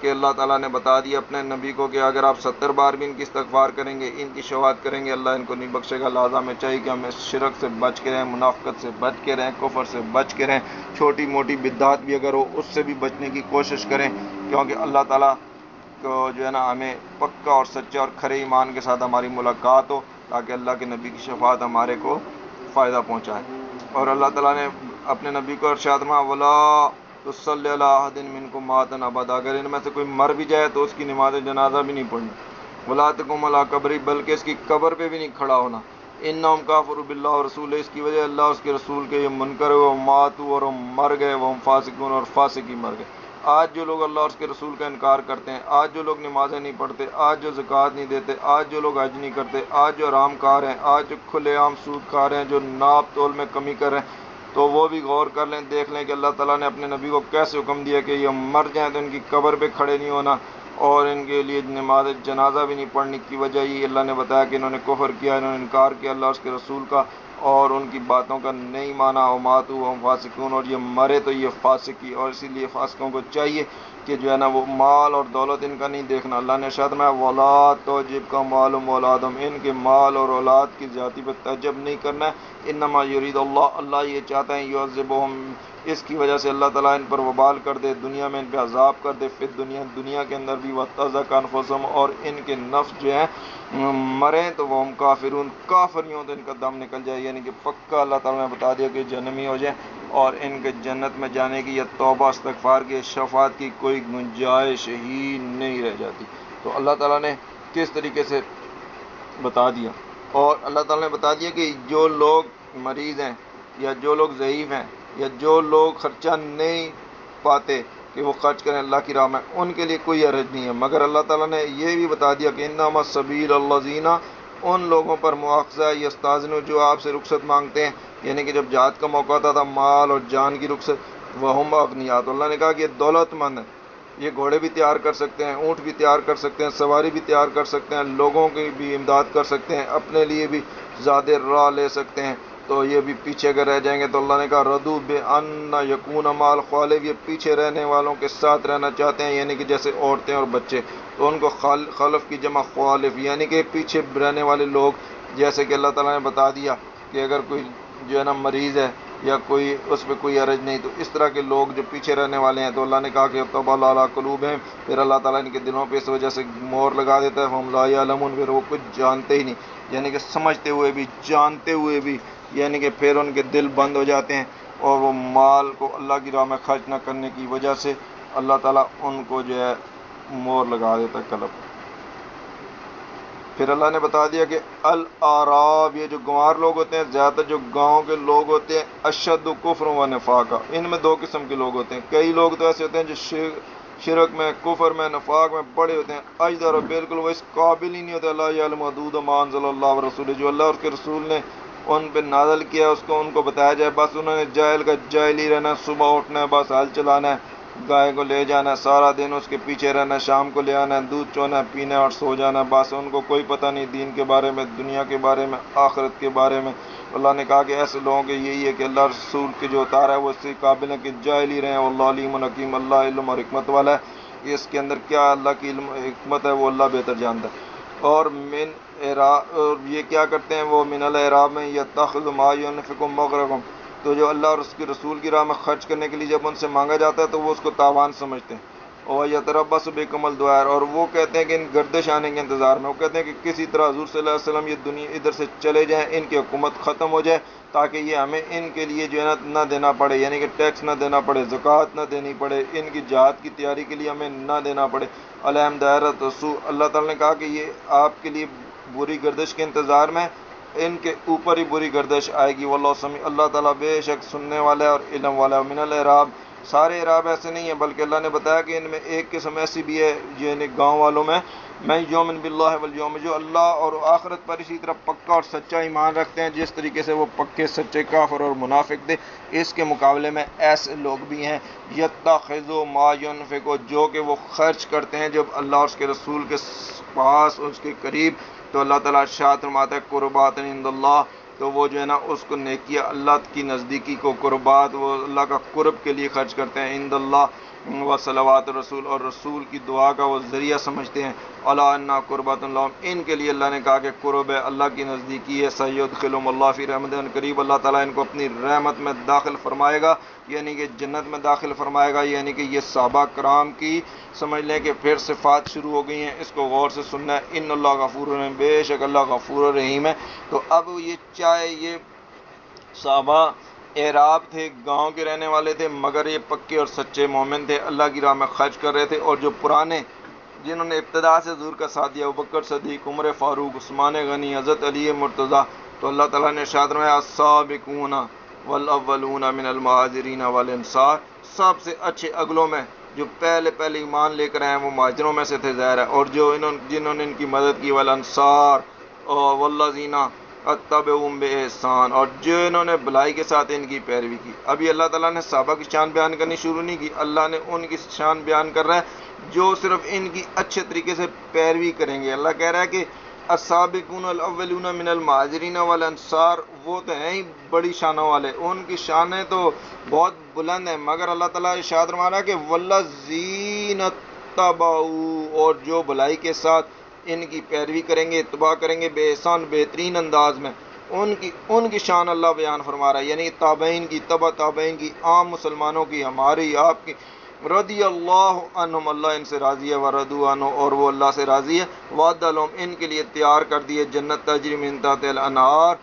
کہ اللہ تعالیٰ نے بتا دیا اپنے نبی کو کہ اگر آپ 70 بار بھی ان کی استغفار کریں گے، ان کی شفاعت کریں گے، اللہ ان کو نہیں بخشے گا۔ لہٰذا ہمیں چاہیے کہ ہمیں شرک سے بچ کے رہیں، منافقت سے بچ کے رہیں، کفر سے بچ کے رہیں، چھوٹی موٹی بدعات بھی اگر ہو اس سے بھی بچنے کی کوشش کریں، کیونکہ اللہ تعالیٰ کو جو ہے نا ہمیں پکا اور سچا اور کھرے ایمان کے ساتھ ہماری ملاقات ہو، تاکہ اللہ کے نبی کی شفاعت ہمارے کو فائدہ پہنچائے۔ اور اللہ تعالیٰ نے اپنے نبی کو ارشاد فرمایا ولا تصلی علی احد منکم مات ابدا، اگر ان میں سے کوئی مر بھی جائے تو اس کی نماز جنازہ بھی نہیں پڑھنی، ولا تقم علی قبری، بلکہ اس کی قبر پہ بھی نہیں کھڑا ہونا، انہم کافروا باللہ ورسولہ، اس کی وجہ اللہ اس کے رسول کے یہ منکر ہوئے، ماتوا اور مر گئے، وہ فاسقون اور فاسق ہی مر گئے۔ آج جو لوگ اللہ اور اس کے رسول کا انکار کرتے ہیں، آج جو لوگ نمازیں نہیں پڑھتے، آج جو زکوٰۃ نہیں دیتے، آج جو لوگ حج نہیں کرتے، آج جو حرام کار ہیں، آج جو کھلے عام سود کھا رہے ہیں، جو ناپ تول میں کمی کر رہے ہیں، تو وہ بھی غور کر لیں، دیکھ لیں کہ اللہ تعالیٰ نے اپنے نبی کو کیسے حکم دیا کہ یہ مر جائیں تو ان کی قبر پہ کھڑے نہیں ہونا اور ان کے لیے نماز جنازہ بھی نہیں پڑھنے کی وجہ یہ اللہ نے بتایا کہ انہوں نے کفر کیا، انہوں نے انکار کیا اللہ اور اس کے رسول کا اور ان کی باتوں کا نہیں مانا، وماتوا ہم فاسقون، اور یہ مرے تو یہ فاسقی، اور اسی لیے فاسقوں کو چاہیے کہ جو ہے نا وہ مال اور دولت ان کا نہیں دیکھنا۔ اللہ نے ارشاد میں ولا تعجبک اموالہم واولادہم، ان کے مال اور اولاد کی زیادتی پہ تعجب نہیں کرنا ہے، انما یرید اللہ یہ چاہتا ہے یعذبہم، اس کی وجہ سے اللہ تعالیٰ ان پر وبال کر دے، دنیا میں ان پہ عذاب کر دے، پھر دنیا کے اندر بھی وتزہق انفسہم، اور ان کے نفس جو ہیں مریں تو وہ ہم کافرون، کافریوں تو ان کا دم نکل جائے، یعنی کہ پکا اللہ تعالیٰ نے بتا دیا کہ جہنمی ہو جائیں اور ان کے جنت میں جانے کی یا توبہ استغفار کی شفاعت کی کوئی گنجائش ہی نہیں رہ جاتی۔ تو اللہ تعالیٰ نے کس طریقے سے بتا دیا، اور اللہ تعالیٰ نے بتا دیا کہ جو لوگ مریض ہیں یا جو لوگ ضعیف ہیں یا جو لوگ خرچہ نہیں پاتے کہ وہ خرچ کریں اللہ کی راہ میں، ان کے لیے کوئی حرج نہیں ہے، مگر اللہ تعالیٰ نے یہ بھی بتا دیا کہ انما السبیل الذین، ان لوگوں پر مواخذہ یستاذنون جو آپ سے رخصت مانگتے ہیں، یعنی کہ جب جہاد کا موقع آتا تھا مال اور جان کی رخصت، وہم اغنیاء، تو اللہ نے کہا کہ یہ دولت مند ہیں، یہ گھوڑے بھی تیار کر سکتے ہیں، اونٹ بھی تیار کر سکتے ہیں، سواری بھی تیار کر سکتے ہیں، لوگوں کی بھی امداد کر سکتے ہیں، اپنے لیے بھی زیادہ راہ لے سکتے ہیں، تو یہ بھی پیچھے اگر رہ جائیں گے تو اللہ نے کہا ردو بان یکون مال خالف، یہ پیچھے رہنے والوں کے ساتھ رہنا چاہتے ہیں، یعنی کہ جیسے عورتیں اور بچے، تو ان کو خلف کی جمع خالف، یعنی کہ پیچھے رہنے والے لوگ، جیسے کہ اللہ تعالیٰ نے بتا دیا کہ اگر کوئی جو ہے نا مریض ہے یا کوئی اس پہ کوئی عرض نہیں، تو اس طرح کے لوگ جو پیچھے رہنے والے ہیں، تو اللہ نے کہا کہ طبع اللہ علی قلوبہم، پھر اللہ تعالیٰ ان کے دلوں پہ اس وجہ سے مور لگا دیتا ہے، ہم لا یعلمون، پھر وہ کچھ جانتے ہی نہیں، یعنی کہ سمجھتے ہوئے بھی جانتے ہوئے بھی، یعنی کہ پھر ان کے دل بند ہو جاتے ہیں اور وہ مال کو اللہ کی راہ میں خرچ نہ کرنے کی وجہ سے اللہ تعالیٰ ان کو جو ہے مور لگا دیتا ہے قلب۔ پھر اللہ نے بتا دیا کہ الاعراب، یہ جو گنوار لوگ ہوتے ہیں، زیادہ تر جو گاؤں کے لوگ ہوتے ہیں، اشد کفر و نفاقا، ان میں دو قسم کے لوگ ہوتے ہیں، کئی لوگ تو ایسے ہوتے ہیں جو شرک میں، کفر میں، نفاق میں بڑے ہوتے ہیں، اجدر، اور بالکل وہ اس قابل ہی نہیں ہوتے اللہ یعلم حدود ما انزل اللہ ورسولہ، جو اللہ اور اس کے رسول نے ان پہ نازل کیا اس کو ان کو بتایا جائے، بس انہوں نے جاہل کا جاہل ہی رہنا، صبح اٹھنا ہے بس ہل چلانا ہے، گائے کو لے جانا ہے، سارا دن اس کے پیچھے رہنا ہے، شام کو لے آنا ہے، دودھ چونا ہے، پینا ہے اور سو جانا ہے، بس ان کو کوئی پتہ نہیں دین کے بارے میں، دنیا کے بارے میں، آخرت کے بارے میں۔ اللہ نے کہا کہ ایسے لوگوں کے یہی ہے کہ اللہ رسول کے جو اتارا ہے وہ اس سے قابل ہے کہ جاہل ہی رہیں، واللہ علیم حکیم، اللہ علم اور حکمت والا ہے، اس کے اندر کیا اللہ کی علم حکمت ہے وہ اللہ بہتر جانتا ہے۔ اور اور یہ کیا کرتے ہیں وہ من الاعراب میں یتخذ ما ينفق مغرم، تو جو اللہ اور اس کے رسول کی راہ میں خرچ کرنے کے لیے جب ان سے مانگا جاتا ہے تو وہ اس کو تاوان سمجھتے ہیں، اور یتربص بکم الدوائر، اور وہ کہتے ہیں کہ ان گردش آنے کے انتظار میں، وہ کہتے ہیں کہ کسی طرح حضور صلی اللہ علیہ وسلم یہ دنیا ادھر سے چلے جائیں، ان کی حکومت ختم ہو جائے، تاکہ یہ ہمیں ان کے لیے جو ہے نہ دینا پڑے، یعنی کہ ٹیکس نہ دینا پڑے، زکوٰۃ نہ دینی پڑے، ان کی جہاد کی تیاری کے لیے ہمیں نہ دینا پڑے، علیہم دائرۃ السوء، اللہ تعالیٰ نے کہا کہ یہ آپ کے لیے بری گردش کے انتظار میں، ان کے اوپر ہی بری گردش آئے گی، واللہ سمیع، اللہ تعالیٰ بے شک سننے والا ہے اور علم والا ہے۔ من الاعراب، سارے اعراب ایسے نہیں ہیں، بلکہ اللہ نے بتایا کہ ان میں ایک قسم ایسی بھی ہے یعنی گاؤں والوں میں یومن باللہ والیوم، جو اللہ اور آخرت پر اسی طرح پکا اور سچا ایمان رکھتے ہیں جس طریقے سے وہ پکے سچے کافر اور منافق تھے، اس کے مقابلے میں ایسے لوگ بھی ہیں یتخذوا ما ينفقوا، جو کہ وہ خرچ کرتے ہیں جب اللہ اور اس کے رسول کے پاس اس کے قریب، تو اللہ تعالیٰ ارشاد فرماتا ہے قربات عند اللہ، تو وہ جو ہے نا اس کو نیکیاں اللہ کی نزدیکی کو، قربات وہ اللہ کا قرب کے لیے خرچ کرتے ہیں، عند اللہ و صلوات رسول اور رسول کی دعا کا وہ ذریعہ سمجھتے ہیں. الا انا قربۃ لهم، ان کے لیے اللہ نے کہا کہ قرب ہے، اللہ کی نزدیکی ہے. سیدخلهم اللہ فی رحمت قریب، اللہ تعالیٰ ان کو اپنی رحمت میں داخل فرمائے گا، یعنی کہ جنت میں داخل فرمائے گا. یعنی کہ یہ صحابہ کرام کی سمجھ لیں کہ پھر صفات شروع ہو گئی ہیں، اس کو غور سے سننا ہے. ان اللہ غفور الرحیم، بے شک اللہ غفور الرحیم ہے. تو اب یہ چاہے یہ صحابہ اعراب تھے، گاؤں کے رہنے والے تھے، مگر یہ پکے اور سچے مومن تھے، اللہ کی راہ میں خرچ کر رہے تھے. اور جو پرانے جنہوں نے ابتدا سے حضور کا ساتھ دیا، ابوبکر صدیق، عمر فاروق، عثمان غنی، حضرت علی مرتضیٰ، تو اللہ تعالیٰ نے ارشاد فرمایا السابقون والاولون من المہاجرین والانصار، سب سے اچھے اگلوں میں جو پہلے ایمان لے کر آئے ہیں وہ مہاجروں میں سے تھے ظاہر ہے، اور جو جنہوں نے ان کی مدد کی والانصار والذین اتبعوہم باحسان، اور جو انہوں نے بھلائی کے ساتھ ان کی پیروی کی. ابھی اللہ تعالیٰ نے صحابہ کی شان بیان کرنی شروع نہیں کی، اللہ نے ان کی شان بیان کر رہا ہے جو صرف ان کی اچھے طریقے سے پیروی کریں گے. اللہ کہہ رہا ہے کہ السابقون الاولون من المہاجرین والانصار، وہ تو ہیں ہی بڑی شانوں والے، ان کی شانیں تو بہت بلند ہیں، مگر اللہ تعالیٰ ارشاد فرما رہا ہے کہ والذین اتبعوا، اور جو بھلائی کے ساتھ ان کی پیروی کریں گے، اتباع کریں گے، بے احسان بہترین انداز میں، ان کی شان اللہ بیان فرما رہا ہے. یعنی تابعین کی، تبع تابعین کی، عام مسلمانوں کی، ہماری آپ کی. رضی اللہ عنہم، اللہ ان سے راضی ہے، ورضوا عنہ، اور وہ اللہ سے راضی ہے. وعد لہم، ان کے لیے تیار کر دیے جنت تجری من تحتہا الانہار،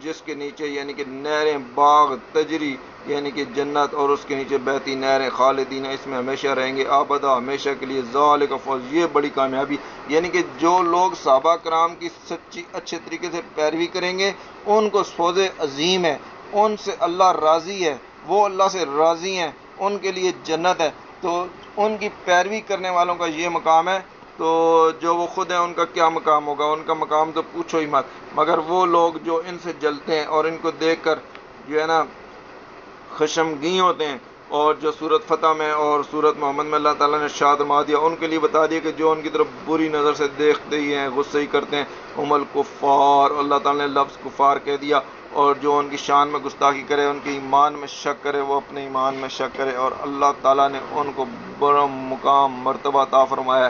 جس کے نیچے یعنی کہ نہریں، باغ تجری یعنی کہ جنت، اور اس کے نیچے بہتی نہریں، خالدین، اس میں ہمیشہ رہیں گے، آبدا، ہمیشہ کے لیے. ذالک فوز، یہ بڑی کامیابی. یعنی کہ جو لوگ صحابہ کرام کی سچی اچھے طریقے سے پیروی کریں گے ان کو فوز عظیم ہے، ان سے اللہ راضی ہے، وہ اللہ سے راضی ہیں، ان کے لیے جنت ہے. تو ان کی پیروی کرنے والوں کا یہ مقام ہے. تو جو وہ خود ہیں ان کا کیا مقام ہوگا، ان کا مقام تو پوچھو ہی مت. مگر وہ لوگ جو ان سے جلتے ہیں اور ان کو دیکھ کر جو ہے نا خشمگین ہوتے ہیں، اور جو سورۃ فتح میں اور سورۃ محمد میں اللہ تعالیٰ نے ارشاد فرما دیا، ان کے لیے بتا دیا کہ جو ان کی طرف بری نظر سے دیکھتے ہی ہیں، غصے ہی کرتے ہیں، ہم الکفار، اللہ تعالیٰ نے لفظ کفار کہہ دیا. اور جو ان کی شان میں گستاخی کرے، ان کے ایمان میں شک کرے، وہ اپنے ایمان میں شک کرے. اور اللہ تعالیٰ نے ان کو بڑا مقام مرتبہ عطا فرمایا،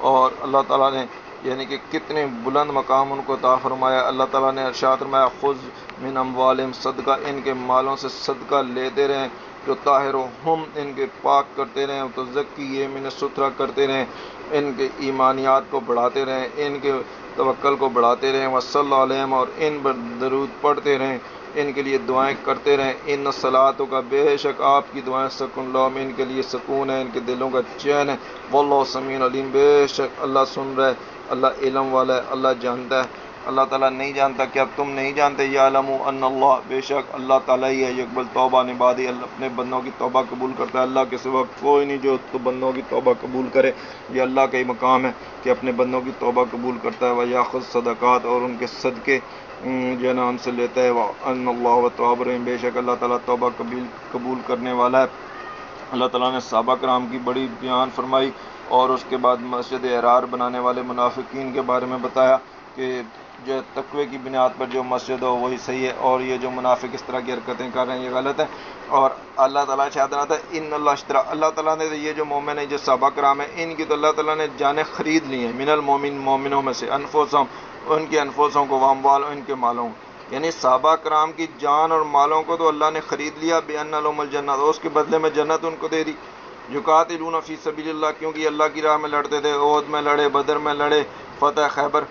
اور اللہ تعالیٰ نے یعنی کہ کتنے بلند مقام ان کو عطا فرمایا. اللہ تعالیٰ نے ارشاد فرمایا خذ من اموالہم صدقہ، ان کے مالوں سے صدقہ لیتے رہیں، جو طاہرہم، ان کے پاک کرتے رہیں، تو زکی، یہ من ستھرا کرتے رہیں، ان کے ایمانیات کو بڑھاتے رہیں، ان کے توکل کو بڑھاتے رہیں. وصلی علیہم، اور ان پر درود پڑھتے رہیں، ان کے لیے دعائیں کرتے رہیں. ان صلاتوں کا، بے شک آپ کی دعائیں، سکون لہم، ان کے لیے سکون ہے، ان کے دلوں کا چین ہے. واللہ سمیع علیم، بے شک اللہ سن رہا ہے، اللہ علم والا ہے، اللہ جانتا ہے. اللہ تعالیٰ نہیں جانتا کیا تم نہیں جانتے؟ یعلم ان اللہ، بے شک اللہ تعالیٰ ہی ہے، یقبل توبہ عبادی، اللہ اپنے بندوں کی توبہ قبول کرتا ہے. اللہ کے سوا کوئی نہیں جو تو بندوں کی توبہ قبول کرے. یہ اللہ کا ہی مقام ہے کہ اپنے بندوں کی توبہ قبول کرتا ہے. وَيَأْخُذُ صدقات، اور ان کے صدقے جو ہے نا ان سے لیتا ہے. وَأَنَّ اللَّهَ وَتَوَّابٌ رَحِيمٌ، بے شک اللہ تعالیٰ توبہ قبول کرنے والا ہے. اللہ تعالیٰ نے صحابہ کرام کی بڑی بیان فرمائی، اور اس کے بعد مسجد احرار بنانے والے منافقین کے بارے میں بتایا کہ جو تقوی کی بنیاد پر جو مسجد ہو وہی صحیح ہے، اور یہ جو منافق اس طرح کی حرکتیں کر رہے ہیں یہ غلط ہے. اور اللہ تعالیٰ شاہد ہے ان اللہ اشترا، اللہ تعالیٰ نے یہ جو مومن ہے، جو صحابہ کرام ہیں، ان کی تو اللہ تعالیٰ نے جانیں خرید لی ہیں، من المومن، مومنوں میں سے، انفسہم، ان کی انفسوں کو، واموال، ان کے مالوں کو. یعنی صحابہ کرام کی جان اور مالوں کو تو اللہ نے خرید لیا، بأن لہم الجنہ، اور اس کے بدلے میں جنت ان کو دے دی. یقاتلون فی سبیل اللہ، کیونکہ یہ اللہ کی راہ میں لڑتے تھے، احد میں لڑے، بدر میں لڑے، فتح خیبر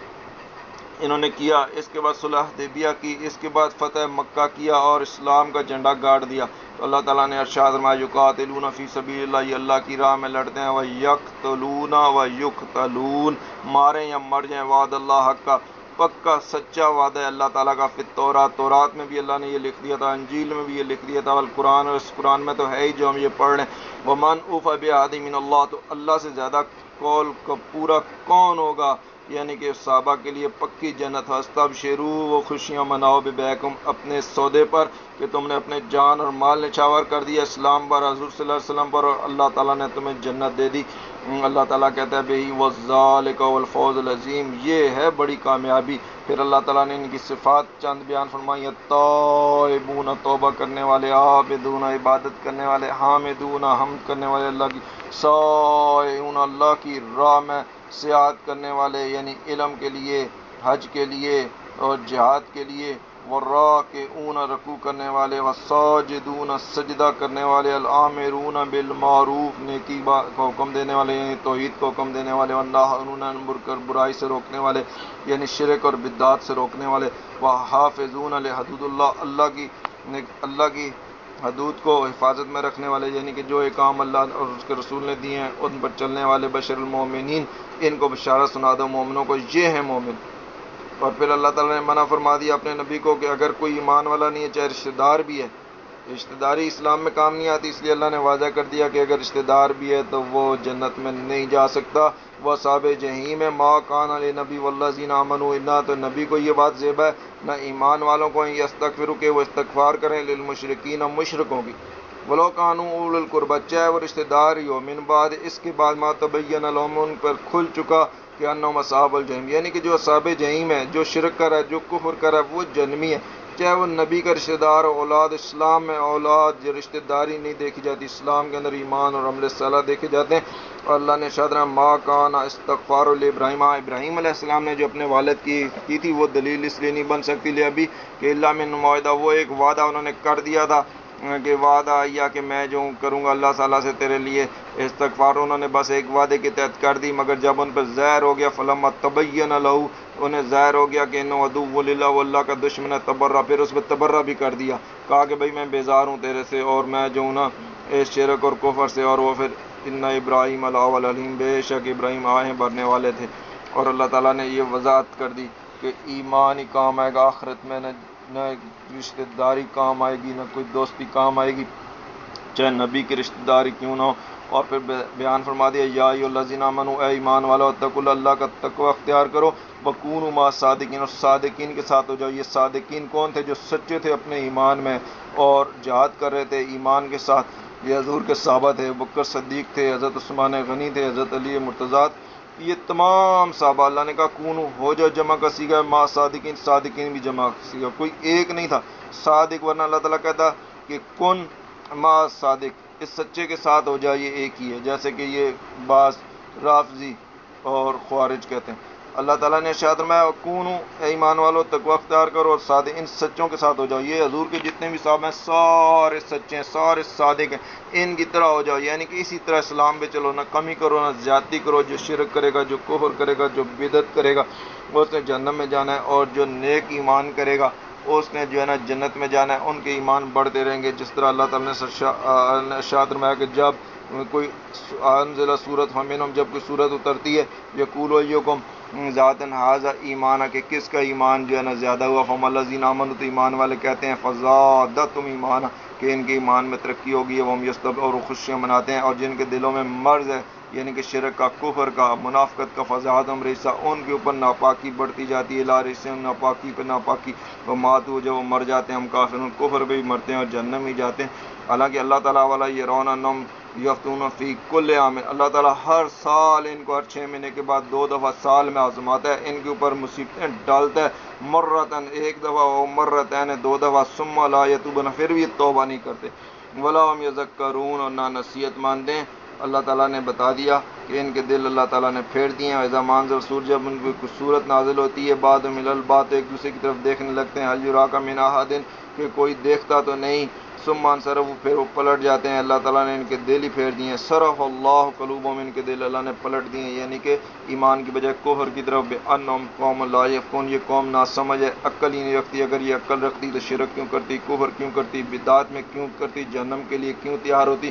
انہوں نے کیا، اس کے بعد صلح حدیبیہ کی، اس کے بعد فتح مکہ کیا، اور اسلام کا جھنڈا گاڑ دیا. تو اللہ تعالیٰ نے ارشاد فرمایا یقاتلون فی سبیل اللہ، یہ اللہ کی راہ میں لڑتے ہیں، ویقتلون ویقتلون، ماریں یا مر جائیں. وعد اللہ حق کا، پکا سچا وعدہ ہے اللہ تعالیٰ کا. فی التورات، تورات میں بھی اللہ نے یہ لکھ دیا تھا، انجیل میں بھی یہ لکھ دیا تھا، والقرآن، اور اس قرآن میں تو ہے ہی جو ہم یہ پڑھ رہے ہیں. ومن اوفی بعہدہ من اللہ، تو اللہ سے زیادہ قول کا پورا کون ہوگا؟ یعنی کہ صحابہ کے لیے پکی جنت. فاستبشروا، وہ خوشیاں مناؤ، ببیعکم، اپنے سودے پر، کہ تم نے اپنے جان اور مال نچھاور کر دیا اسلام پر، حضور صلی اللہ علیہ وسلم پر، اور اللہ تعالیٰ نے تمہیں جنت دے دی. اللہ تعالیٰ کہتا ہے بہی وَذَلِكَ وَالْفَوْزُ الْعَظِيمُ، یہ ہے بڑی کامیابی۔ پھر اللہ تعالیٰ نے ان کی صفات چند بیان فرمائی: تائبون، توبہ کرنے والے، عابدون، عبادت کرنے والے، حامدون، حمد کرنے والے اللہ کی، سائعون، اللہ کی راہ میں سیاحت کرنے والے یعنی علم کے لیے، حج کے لیے اور جہاد کے لیے، والراکعون، رکوع کرنے والے، والساجدون، سجدہ کرنے والے، الامرون بالمعروف، نیکی کو حکم دینے والے یعنی توحید کو حکم دینے والے، والناہون عن المنکر، برائی سے روکنے والے یعنی شرک اور بدعات سے روکنے والے، وحافظون لحدود اللہ کی حدود کو حفاظت میں رکھنے والے یعنی کہ جو احکام اللہ اور اس کے رسول نے دیے ہیں ان پر چلنے والے، بشر المومنین، ان کو بشارت سنا دو مومنوں کو، یہ ہیں مومن۔ اور پھر اللہ تعالیٰ نے منع فرما دیا اپنے نبی کو کہ اگر کوئی ایمان والا نہیں ہے چاہے رشتہ دار بھی ہے، رشتہ داری اسلام میں کام نہیں آتی، اس لیے اللہ نے واضح کر دیا کہ اگر رشتہ دار بھی ہے تو وہ جنت میں نہیں جا سکتا، وہ اصحاب جحیم ہے۔ ما کان لنبی والذین آمنوا، نہ تو نبی کو یہ بات زیب ہے نہ ایمان والوں کو یستغفروا کہ وہ استغفار کریں، للمشرکین، مشرکوں کی، ولو کانوا اول القربى، چاہے وہ رشتہ دار ہی ہو، من بعد، اس کے بعد، ما تبین لهم، ان پر کھل چکا کہ انہم اصحاب الجحیم، یعنی کہ جو اصحاب جحیم ہے، جو شرک کر ہے، جو کفر کر ہے، وہ جہنمی ہے، چاہے وہ نبی کا رشتہ دار ہو، اولاد۔ اسلام میں اولاد رشتہ داری نہیں دیکھی جاتی، اسلام کے اندر ایمان اور عمل صالح دیکھے جاتے ہیں۔ اور اللہ نے ارشاد فرمایا: ما کان استغفار ابراہیم، ابراہیم علیہ السلام نے جو اپنے والد کی تھی وہ دلیل اس لیے نہیں بن سکتی لے ابھی کہ اللہ من معاہدہ، وہ ایک وعدہ انہوں نے کر دیا تھا کہ وعدہ یا کہ میں جو کروں گا اللہ تعالیٰ سے تیرے لیے استغفار، انہوں نے بس ایک وعدے کے تحت کر دی، مگر جب ان پر ظاہر ہو گیا، فلما تبین لہ، انہیں ظاہر ہو گیا کہ انہ عدو للہ، وہ اللہ کا دشمن ہے، تبرہ، پھر اس پہ تبرہ بھی کر دیا، کہا کہ بھئی میں بیزار ہوں تیرے سے اور میں جو ہوں نا اس شرک اور کفر سے۔ اور وہ پھر ان ابراہیم الاول علیم، بے شک ابراہیم آہیں بھرنے والے تھے۔ اور اللہ تعالیٰ نے یہ وضاحت کر دی کہ ایمان ہی کام آئے گا آخرت میں، نہ رشتہ داری کام آئے گی، نہ کوئی دوستی کام آئے گی، چاہے نبی کی رشتہ داری کیوں نہ ہو۔ اور پھر بیان فرما دیا: یا ایھا الذین آمنوا، اے ایمان والو، اتقوا اللہ کا تقوی اختیار کرو، وکونوا مع الصادقین، اور صادقین کے ساتھ ہو جاؤ۔ یہ صادقین کون تھے؟ جو سچے تھے اپنے ایمان میں اور جہاد کر رہے تھے ایمان کے ساتھ۔ یہ حضور کے صحابہ تھے، بکر صدیق تھے، حضرت عثمان غنی تھے، حضرت علی مرتضیٰ، یہ تمام صحابہ۔ اللہ نے کہا کونوا، ہو جاؤ، جمع کا صیغہ مع صادقین، صادقین بھی جمع کا صیغہ، کوئی ایک نہیں تھا صادق، ورنہ اللہ تعالیٰ کہتا کہ کن مع صادق، اس سچے کے ساتھ ہو جائے، یہ ایک ہی ہے، جیسے کہ یہ بعض رافضی اور خوارج کہتے ہیں۔ اللہ تعالیٰ نے ارشاد فرمایا: کونوا، اے ایمان والو، تقوی اختیار کرو اور صادق، ان سچوں کے ساتھ ہو جاؤ۔ یہ حضور کے جتنے بھی صحابہ ہیں سارے سچے ہیں، سارے صادق ہیں، ان کی طرح ہو جاؤ، یعنی کہ اسی طرح اسلام پہ چلو، نہ کمی کرو نہ زیادتی کرو۔ جو شرک کرے گا، جو کفر کرے گا، جو بدعت کرے گا، اس نے جہنم میں جانا ہے، اور جو نیک ایمان کرے گا اس نے جو ہے نا جنت میں جانا ہے۔ ان کے ایمان بڑھتے رہیں گے، جس طرح اللہ تعالیٰ نے ارشاد فرمایا کہ جب کوئی انزل سورت فمنہم، جب کوئی سورت اترتی ہے، یقول ایکم ذاتن ھذا ایمان، کہ کس کا ایمان جو ہے نا زیادہ ہوا، فهم الذین آمنوا، تو ایمان والے کہتے ہیں فزادتہم ایمانا، کہ ان کے ایمان میں ترقی ہوگی، وہم یستبشرون، اور خوشیاں مناتے ہیں۔ اور جن کے دلوں میں مرض ہے یعنی کہ شرک کا، کفر کا، منافقت کا، فزادہم رجسا، ان کے اوپر ناپاکی بڑھتی جاتی ہے، الی رجسہم، ناپاکی پہ ناپاکی، وماتوا، جب وہ مر جاتے ہیں ہم کافرون، کفر پہ بھی مرتے ہیں اور جہنم میں جاتے ہیں۔ حالانکہ اللہ تعالیٰ والا یرون انہم یفتون فی کل عام، اللہ تعالیٰ ہر سال ان کو ہر 6 مہینے کے بعد 2 دفعہ سال میں آزماتا ہے، ان کے اوپر مصیبتیں ڈالتا ہے، مرتن، ایک دفعہ، و مرتین، 2 دفعہ، ثم لا یتوبون، پھر بھی توبہ نہیں کرتے، ولا هم یذکرون، اور نہ نصیحت مانتے ہیں۔ اللہ تعالیٰ نے بتا دیا کہ ان کے دل اللہ تعالیٰ نے پھیر دیے ہیں۔ اذا ما انزل سورۃ، جب ان کو صورت نازل ہوتی ہے، بعضهم الی البعض، ایک دوسرے کی طرف دیکھنے لگتے ہیں، هل یراک من احد، کہ کوئی دیکھتا تو نہیں، ثم انصرفوا، پھر وہ پلٹ جاتے ہیں۔ اللہ تعالیٰ نے ان کے دل ہی پھیر دیے ہیں، صرف اللہ قلوبہم، ان کے دل اللہ نے پلٹ دیے ہیں، یعنی کہ ایمان کی بجائے کفر کی طرف، بانہم قوم لا یفقہون، یہ قوم ناسمجھ ہے، عقل ہی نہیں رکھتی، اگر یہ عقل رکھتی تو شرک کیوں کرتی، کفر کیوں کرتی، بدعات میں کیوں کرتی، جہنم کے لیے کیوں تیار ہوتی۔